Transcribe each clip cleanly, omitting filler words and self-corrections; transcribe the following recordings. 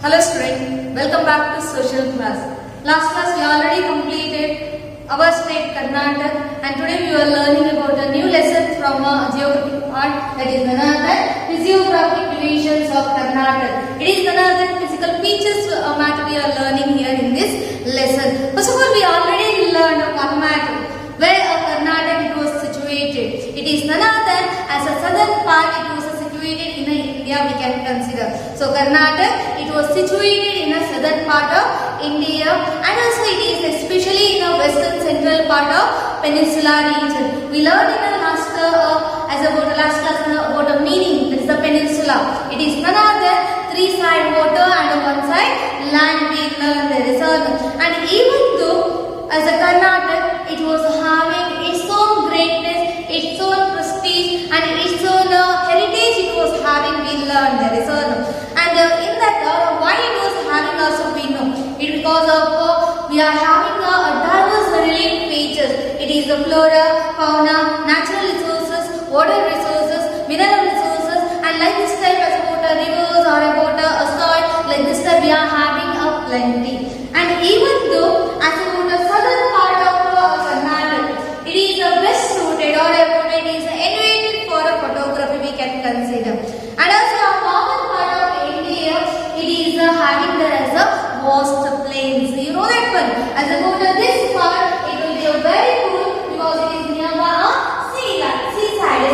Hello student, welcome back to social class. Last class we already completed our state Karnataka and today we are learning about a new lesson from a geography part, that is none other physiographic divisions of Karnataka. It is none other physical features matter we are learning here in this lesson. First of all, we already learned Karnataka, where Karnataka it was situated. It is none other as a southern part it was situated in India we can consider. So Karnataka it was situated in a southern part of India and also it is especially in a western central part of peninsular region. We learned in the last class about the meaning, that is the peninsula. It is none other three side water and one side land we learned there is and even though as a Karnataka it was having its own greatness, its own prestige and its own heritage it was having we learned there is and in that why it was having also we know it because of we are having a diverse related features. It is the flora, fauna, natural resources, water resources, mineral resources and like this type as about rivers or about a soil, like this type we are having a plenty. And even though as about the southern part of Karnataka, it is best suited or about it is elevated for a photography we can consider. And also a northern part of India, it is having there as a vast plains. You know that one. As about this part, it will be a very cool because it is nearby a seaside.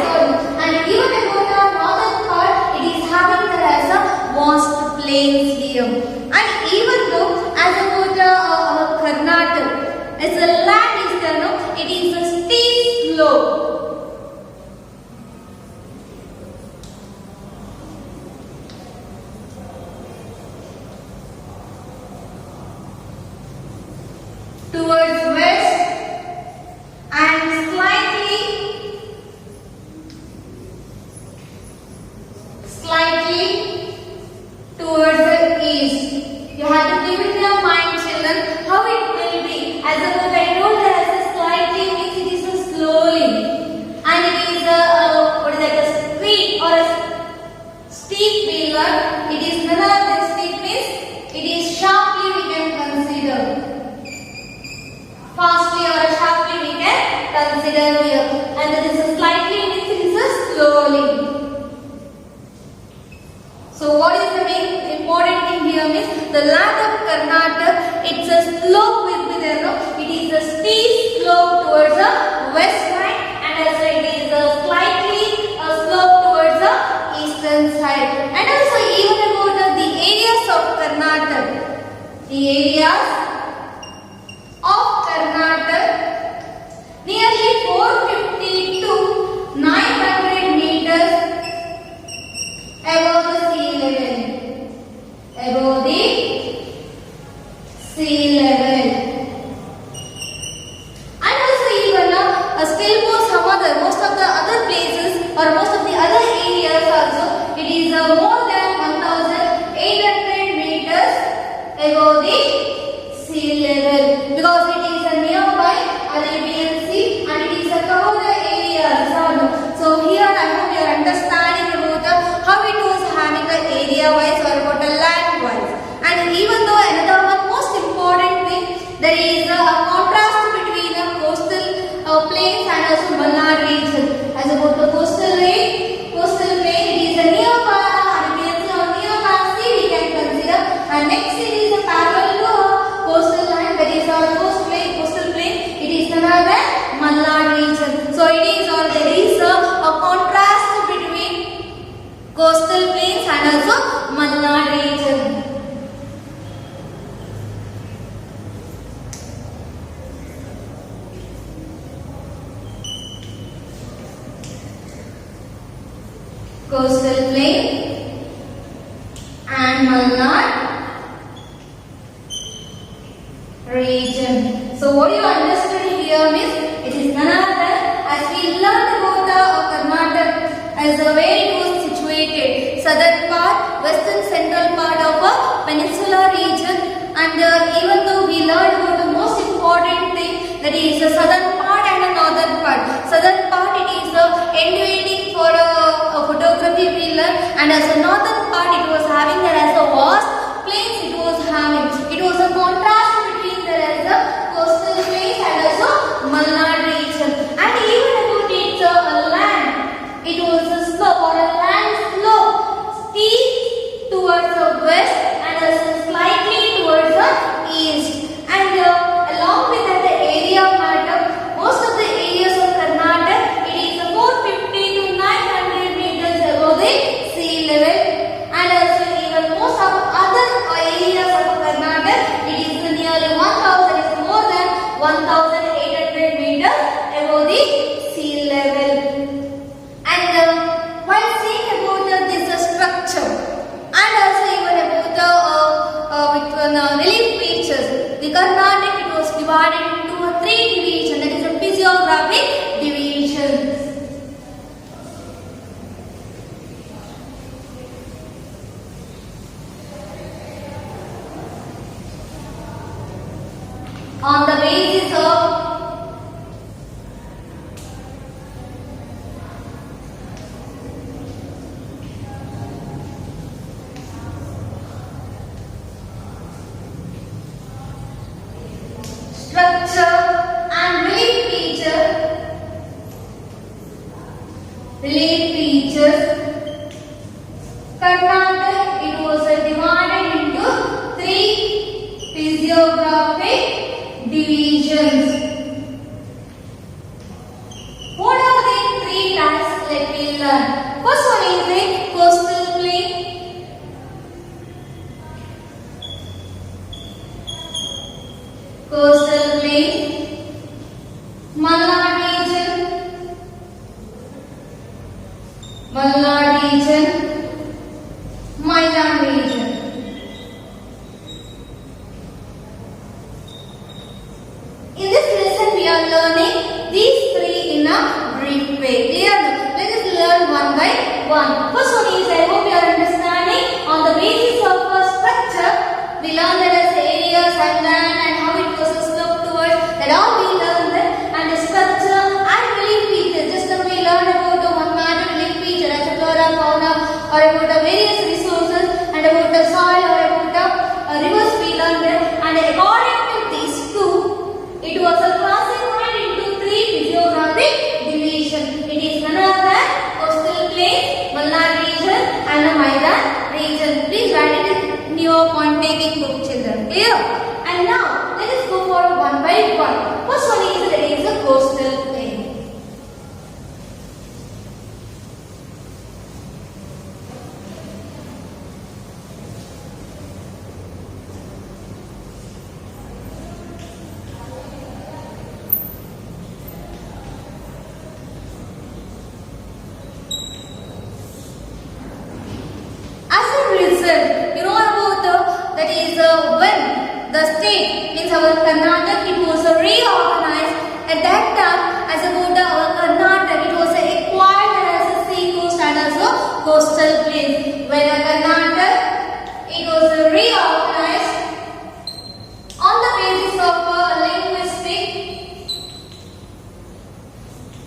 And even about the northern part, it is having there as a vast plains here. And even though as about Karnataka, as the land is there, no, it is a steep slope. Towards west and slightly towards the east. You have to keep it in your mind, children, how it will be. As I told there as a slightly means it is a slowly and it is a speed or a steep we learn. It is none other than steep means it is sharply we can consider. Fastly or sharply we can consider here. And this is slightly means it is a slowly. So what is the main important thing here means the land of Karnataka, it's a slope will be there, no? It is a steep slope towards the west side and also it is a slightly slope towards the eastern side. And also even about the areas of Karnataka, the areas of Karnataka, nearly 450 to 900 meters above the sea level. Above the sea level. And also even still most of the other places or most of the other areas also, it is more than 1800 meters above the sea level because it is a nearby Arabian Sea and it is a covered area. So here I hope you are understanding about how it was having an area wise or about a land wise. And even though another one most important thing, there is a contrast between the coastal plains and also Malnad region. As about the coastal plain, it is a nearby Arabian Sea or nearby sea we can consider. And next it is a parallel to coastal line, that is our coastal plain, it is another Malnad region. So it is or there is a contrast between coastal plains and also Malnad region. Coastal plain and Malnad region. So what you understood here means it is none other as we learned about Karnataka as the way it was situated, southern part, western central part of a peninsular region and even though we learned about the most important thing, that is the southern part and the northern part. Southern part it is invading for a photography we learned and as a northern part it was having there as a vast plain on the basis of structure and relief features. Karnataka, it was divided into three physiographic divisions. What are the three types? Let me learn. First one is the coastal plain. Coastal plain, Malnad region, Maidan region. In this lesson, we are learning these three in a brief way. Clear? Let us learn one by one. First one is, I hope you are understanding. On the basis of a structure, we learn that as areas and land and how it was sloped towards. That all we learn that. And the structure and relief features. Just as we learn about one matter relief feature as a flora, fauna, or about the various resources, and about the soil, or about the rivers, we learn that. And according to these two, it was classified into three physiographic divisions. It is none other than coastal plain, Malnad region, and the Maidan region. Please write it in your point taking book, children. Clear? And now let us go for one by one. First one is that it is a coastal plain. When the state, means our Karnataka, it was reorganized at that time as about our Karnataka, it was acquired as a sea coast and also coastal plain. When a Karnataka, it was reorganized on the basis of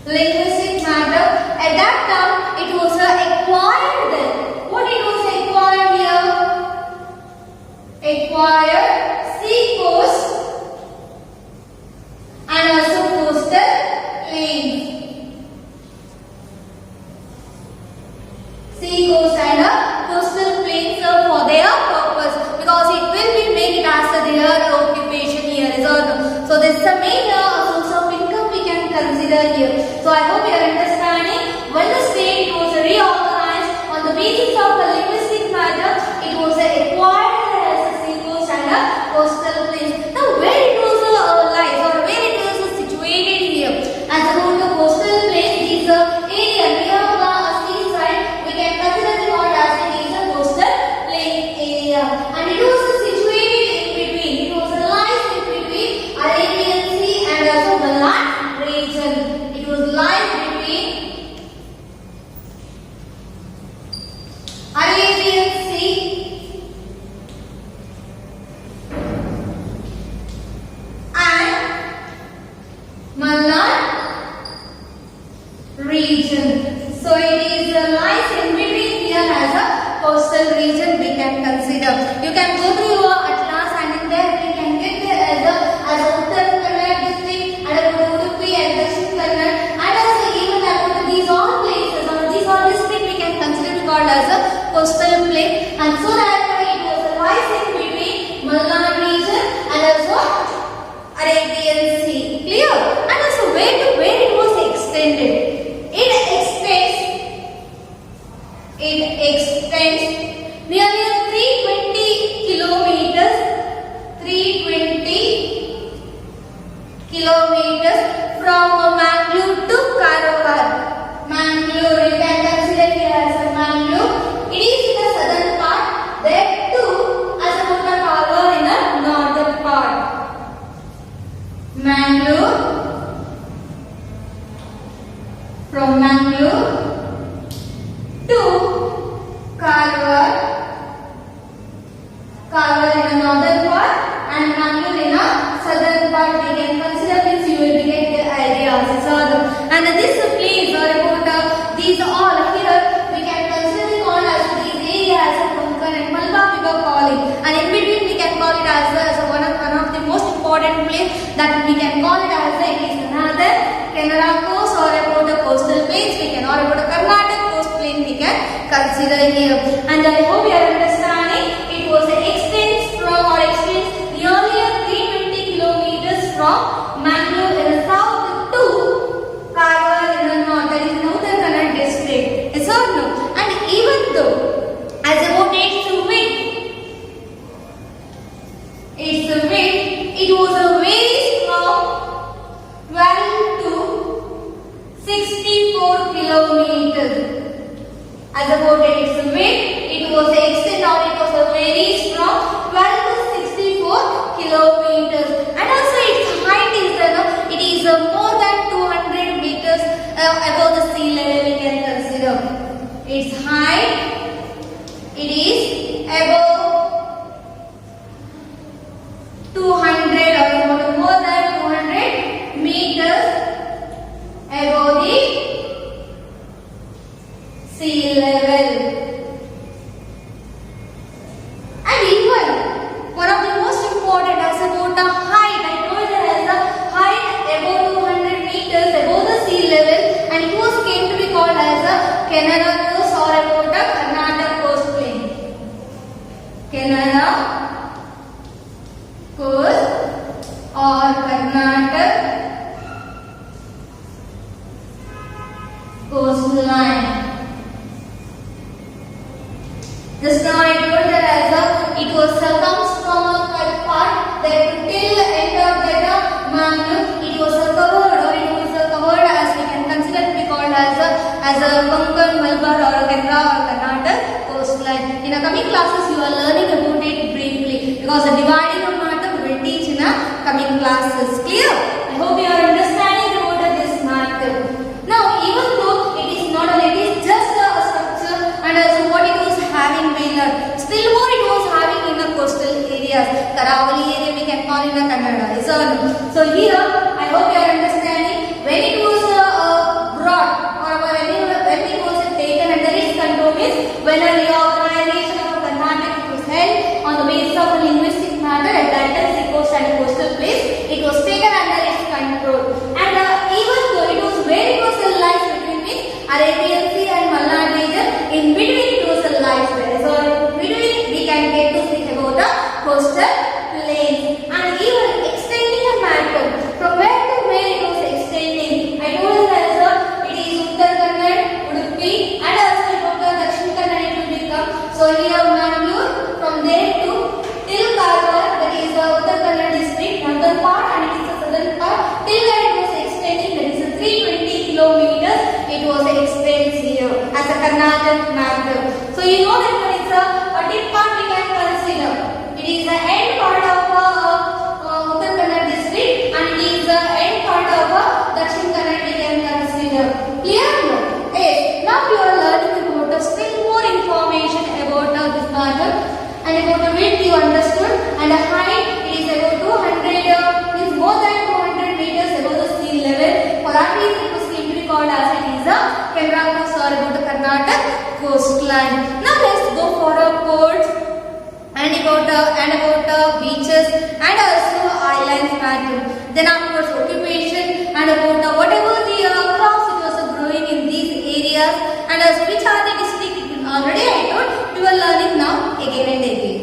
linguistic matter. At that time, it was acquired then. What it was acquired here? Acquired sea coast and also coastal plains. Sea coast and coastal plains for their purpose, because it will be make it as their occupation here. So this is the main source of income we can consider here. So I hope you are understanding. When the state was reorganized on the basis of a linguistic matter, it was acquired coastal plains. Now where it was lies or where it was situated here? As about the coastal plain, this area near the seaside, we can consider it as it is a coastal plain area, and it was situated in between. It was lies in between Arabian Sea and also Malnad region. It was lies between Arabian Sea region. So it is lies in between here as a coastal region we can consider. You can go through your atlas and in there we can get there as a Uttar Kannada district and about Udupi and Dakshin Kannada, and also even about these all places or these all districts we can consider called as a coastal plain. And so that it was lies in between Malnad region and also Arabian Sea. Clear? And also where it was extended. It extends nearly 320 kilometers. 320 kilometers from Mangalore to Karavar. Mangalore, you can consider here as a Mangalore. It is in the southern part. There too, as about the Karavar in the northern part. Mangalore. From Mangalore to Karavar in the northern part and Mangalore in the southern part important place that we can call it as it is another Canara coast or about the coastal plains we can, or about the Karnataka coast plain we can consider here. And I hope you are understanding. It was extends nearly 320 kilometers from Mangalore in the south to Karwar in the north, that is Northern Kannada district. Yes or no? And even though as about it was a very strong 12 to 64 kilometers. As about its weight, it was a extent or it was a very strong 12 to 64 kilometers. And also its height is it is more than 200 meters above the sea level we can consider. Its height, it is above 200 or more than 200 meters above the sea level. And even one of the most important as about the height, I told you as the height above 200 meters above the sea level, and it was came to be called as a Canara coast or about the Karnataka coast plain. Canara coast or Karnataka coastline. Just now I told that as it was comes from a part that till the end of the Mangalore it was covered, or it was covered as we can consider to be called as a Konkan, Malabar or Kerala or Karnataka coastline. In the coming classes you are learning about it briefly, because the dividing of matter we will teach in the coming classes. Clear? I hope you are understanding about this matter. Now even though it is not only, it is just a structure, and also what it was having been still more it was having in the coastal areas. Karavali area we can call in the Kannada. So here I hope you are understanding. When it was brought or when it was taken under its control means when a reorganization of Karnataka was held on the basis of a linguistic matter at that time the coast and coastal place, it was taken under its control. And even though it was where it was lies between means Arabian Sea and Malnad region, in between it was a lies there. So in between we can get to think about the coastal plains. And even extending a matter from where to where it was extending, I told you as it is Uttar Kannada, Udupi, and also about the Dakshin Kannada it will become. So here Mangalore, from there to till Karwar, that is Uttar Kannada district, northern part, and it is the southern part, till where it was extending, that is 320 kilometers, it was extended here as a Karnataka matter. So you know that there is a tip part we can consider. It is the end part of Uttar Kannada district, and it is the end part of Dakshin Kannada we can consider. Clear? No? Yes. Now you are learning about still more information about this matter, and about the width you understood, and the height it is about 200 is more than 200 meters above the sea level. For that reason it was came to be called as it is a Canara coast or about the Karnataka coastline. Now let's go for a ports and about beaches and also islands matter. Then afterwards occupation and about whatever the crops it was growing in these areas, and also which are the districts already I told we were learning now again and again.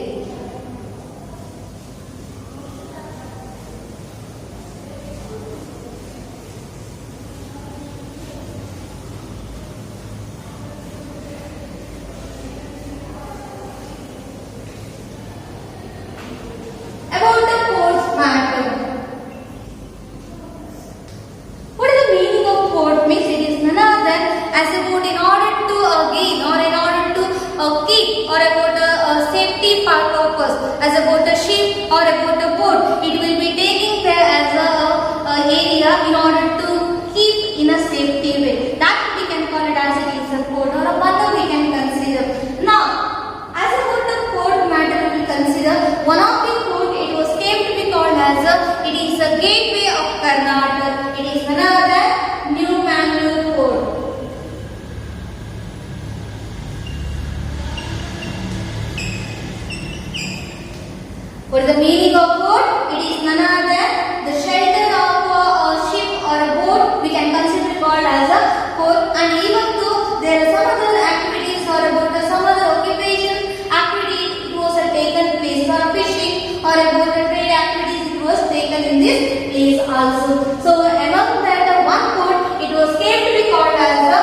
About the ports matter. What is the meaning of port? Means it is none other than as about in order to gain or in order to keep or about a safety purpose, as about the ship or about the boat, it will be taking care as a area in order to keep in a safety way. That we can call it as it is a port or a mother we can consider. Now, as about the port matter we will consider one of the port it was came to be called as it is a gateway of Karnataka. It is none other than New Mangalore port. What is the meaning of port? It is none other than the shelter of a ship or a boat. We can consider it called as a port. And even though there are some other activities or about some other occupation activity, it was taken place for fishing or about the trade activities, it was taken in this place also. So among that one port, it was came to be called as the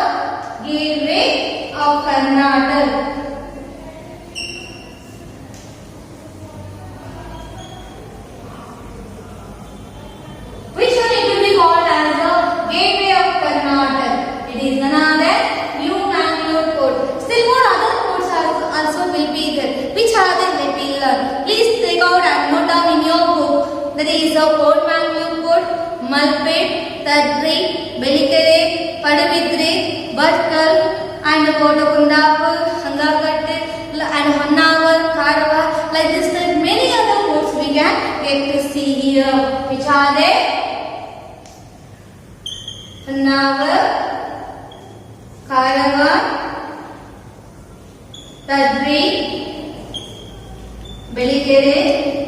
gateway of Karnataka. That is Old Mangalore Port, Malpet, Tadri, Belikere, Padabidri, Batkal, and Kundapur, Hangagatte, and Honavar, Karava. Like this, there are many other ports we can get to see here. Which are they? Honavar, Karava, Tadri, Belikere,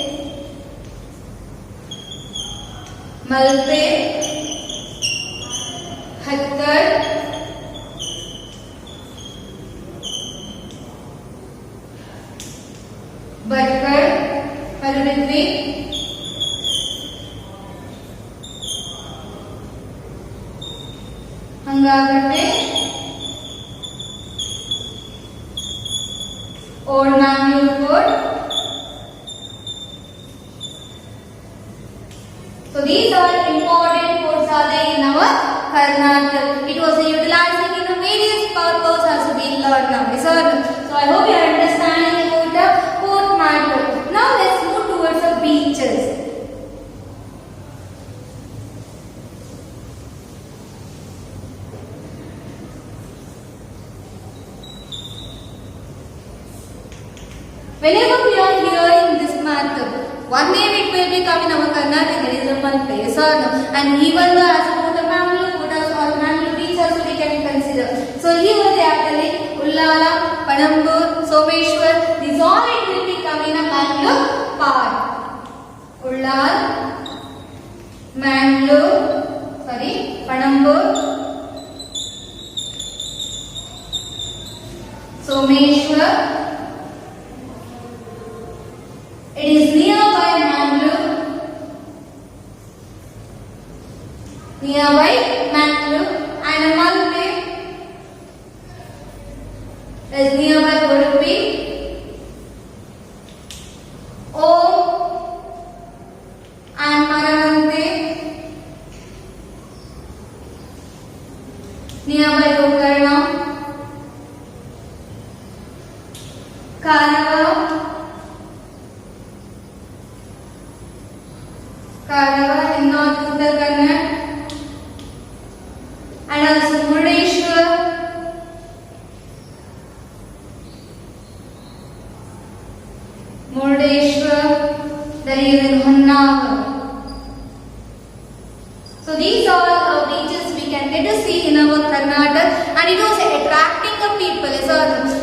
Malpet, Hatkar, Batkar, Padabidri, Hangagatte, Old Mangalore Port. So these are important ports are there in our Karnataka. It was utilizing in various purposes as we learned now. So I hope you are understanding about the port matter. Now let's move towards the beaches. Whenever we are hearing this matter, one name it will become in our Karnataka, that is the Malpe, and even the as about the Mangalore or Mangalore beach also we can consider. So here they are telling Ullala, Panambur, Someshwar, these all it will become in a Mangalore part. Ullal, Mangalore, Panambur, Someshwar. It is nearby Mangalore. And Malpe is nearby Udupi. Om and Maranante nearby Gokarna. Karava in North Uttarakhand, and also Murdeshwar, that is in Honavar. So these are beaches we can get to see in our Karnataka, and it was attracting the people.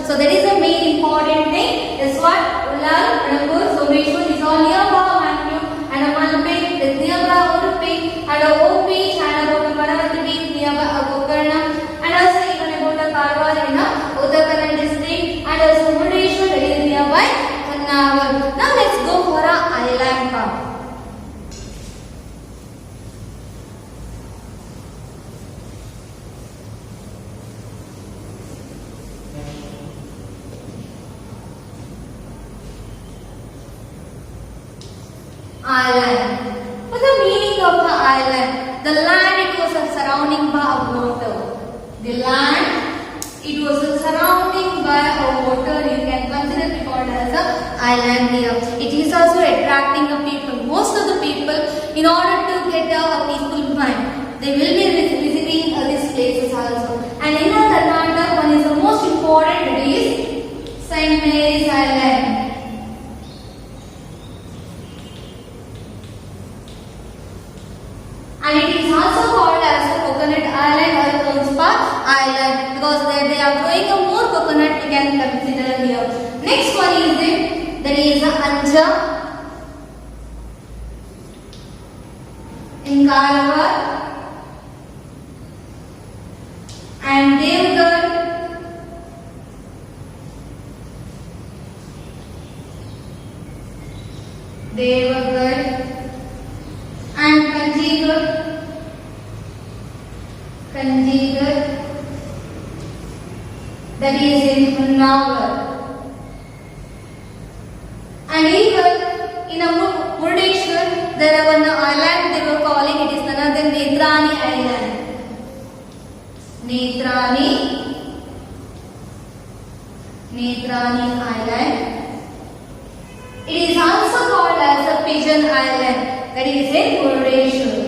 So that is the main important thing. Is what Ullal, Panambur, Someshwar is all nearby Mangalore, and Malpe is nearby Udupi, and OP and about the Maranatha beach nearby Gokarna, and also even about the Karwar in Uttarakhand district, and also Murdeshwar that is nearby Honavar. Now let's go for a island part. Island. What's the meaning of the island? The land it was surrounding by water. The land it was surrounding by water. You can consider it called as an island here. It is also attracting the people. Most of the people, in order to get a peaceful mind, they will be visiting these places also. And in Karnataka, one is the most important. It is St. Mary's Island. And it is also called as a Coconut Island or Konspa Island, because there they are growing a more coconut we can consider here. Next one is that is Anja in Karwar and Devgarh and Kanjigarh, that is in Honavar. And even in a Murdeshwar, there are one island they were calling, it is none other than Netrani Island. Netrani Island. It is also called as a Pigeon Island, that is in Murdeshwar.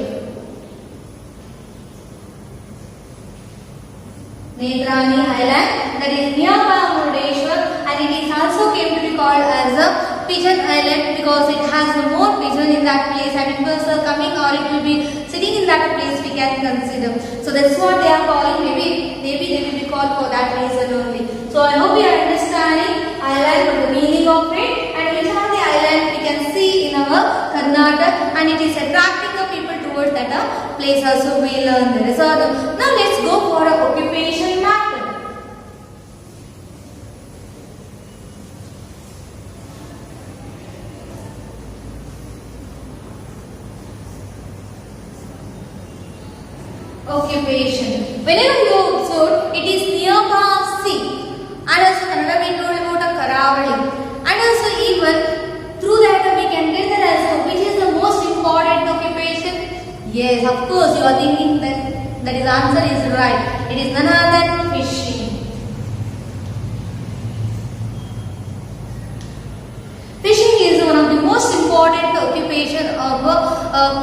Netrani Island, that is nearby Murdeshwar, and it is also came to be called as a Pigeon Island because it has more pigeon in that place, and it was coming or it will be sitting in that place we can consider. So that's what they are calling. Maybe they will be called for that reason only. So I hope you are understanding island, what the meaning of it, and which are the island we can see in our Karnataka, and it is attracting the people towards that place also we learn there. So now let's go for a occupation matter. Occupation. Whenever you observe, it is nearby sea, and also Kannada we told about a Karavali, and also even through that we can get that also which is the most important occupation. Yes, of course you are thinking that is answer is right. It is none other than fishing. Fishing is one of the most important occupation of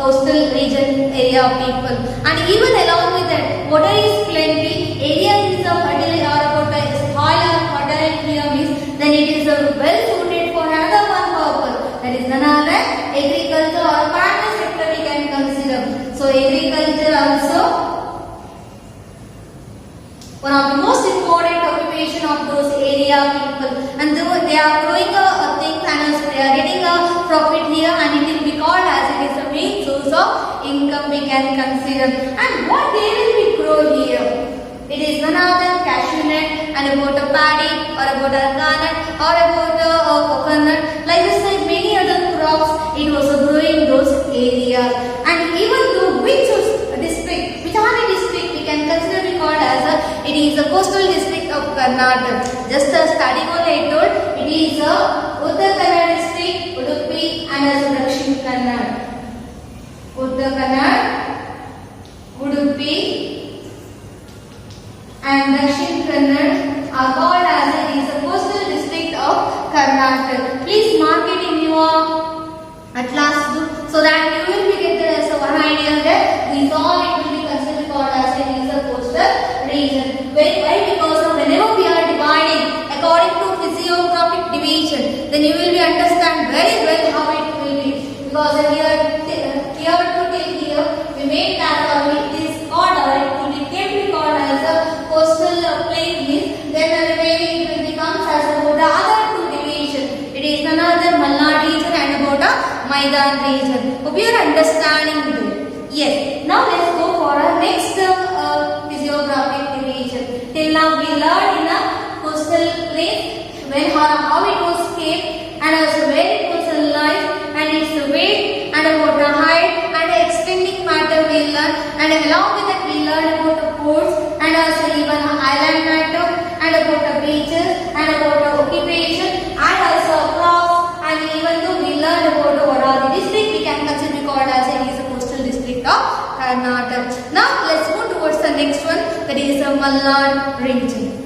coastal region area people, and even along with that, water is plenty, area is fertile or about a soil or fertile here means then it is well suited for another one purpose, that is none other than agriculture or private sector we can consider. So agriculture also one of the most important occupation of those area people, and they are growing things and also they are getting a profit here, and it will be called as it is the main source of income we can consider. And what they will be grow here? It is none other than cashew nut and about a paddy or about a garnet or about a coconut, like this like many other crops it was growing those areas. And even though which district, which are the district we can consider be called as it is a coastal district of Karnataka. Just a study only I told, it is a Uttar Kannada district, Udupi and also Dakshin Kannada. Uttar Kannada, Udupi and Dakshin Kannada are called as it is a coastal district of Karnataka. Please mark it in your atlas book so that you will be get as one idea that these all it will be considered called as it is a coastal region. Why? Because whenever we are dividing according to physiographic division, then you will be understand very well how it will be. Because here to till here we made that it is called or it will be called as a coastal plain means then the remaining it will become as about the other two division. It is none other than Malnad region and about a Maidan region. Hope you are understanding this. Yes. Now let's go for our next physiographic division. Till now we learned in a coastal plain when how it was came and also where it was alive and its weight and about the height and the extending matter we learned, and along with that we learned about the ports and also even island matter and about the beaches and about the occupation and also crops, and even though we learned about what are the district we can consider called as it is a coastal district of Karnataka. Now let's move towards the next one, that is a Malnad region.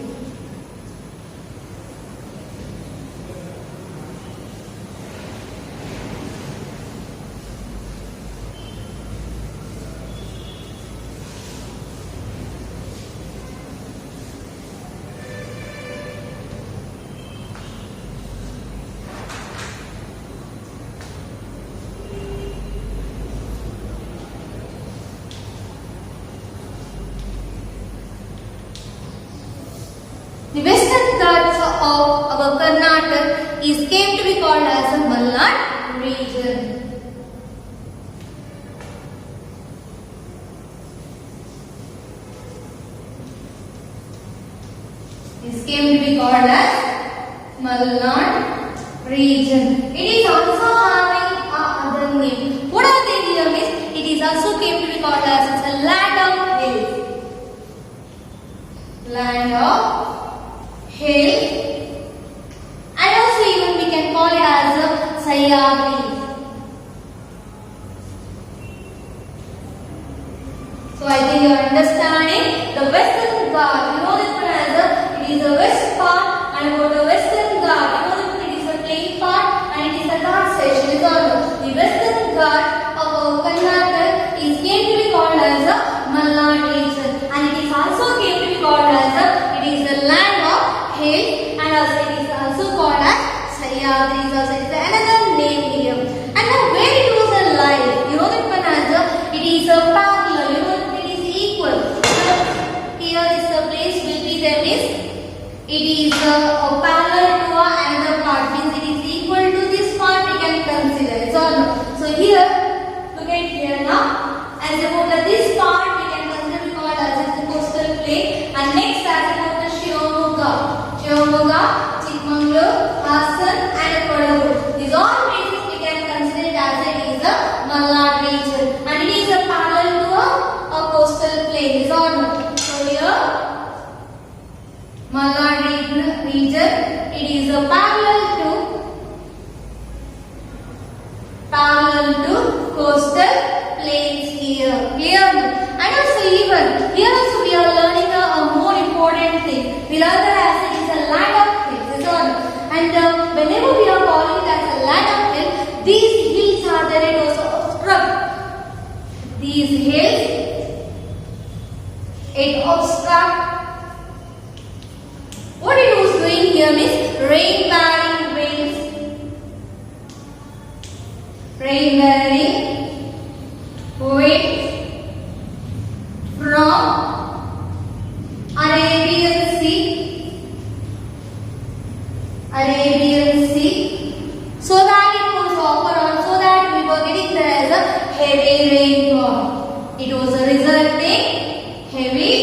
The western ghats of our Karnataka is came to be called as a Malnad region. came to be called as Malnad region. It is also having another name. What are they here means? It is also came to be called as a land of hills. Land of hills. And also even we can call it as a Sahyadri. So I think you are understanding the Western Ghat. You know this one as it is the west part, and about the Western Ghat, you know this one, it is the plain part and it is the Ghat section. Is also the Western Ghat of Karnataka is came to be called as a Malnad region, and it is also came to be called as it is the land of hills, and also it is also called as Sahyadri. Also it is another name here. And now where it was a lie, you know that one as it is a parallel. You know it is equal. So here is the place will be there is it is a parallel to another part, means it is equal to this part we can consider. It's all. So here look at here now. As about this part we can consider we call as the coastal plain, and next as about the Shivamogga, Chikmagalur, Hassan and Kodagu. These all places we can consider it as it is a Malnad region, and it is a parallel to a coastal plain. Is all. So here Malnad region, it is a parallel to coastal plains here. Clear? And also even here also we are learning a more important thing. We learn that as it is a land of hills. Is all. And whenever we are calling it as a land of hills, these hills are there and also obstruct. These hills it obstruct. What it was doing here means rain-bearing winds. Rain-bearing winds from Arabian Sea. So that it was offer on, so that we were getting there as a heavy rainfall. It was resulting heavy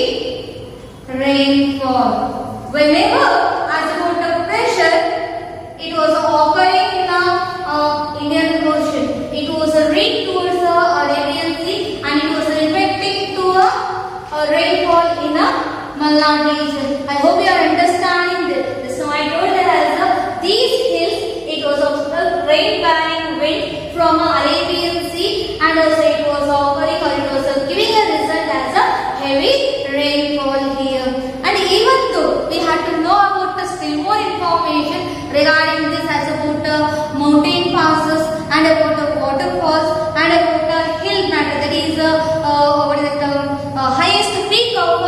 rainfall. Whenever as about the pressure, it was occurring in the Indian Ocean. It was a rain towards the Arabian Sea, and it was reflecting to a rainfall in the Malnad region. I hope you are understanding this. So I told that as these hills, it was a rain-bearing wind from Arabian Sea, and also it was occurring or it was giving a result as a heavy rainfall here. And even though we had to know about the still more information regarding this as about the mountain passes and about the waterfalls and about the hill matter, that is the highest peak of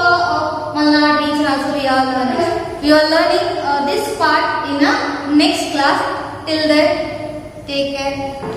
Malnad region also we are learning. We are learning this part in a next class. Till then, take care.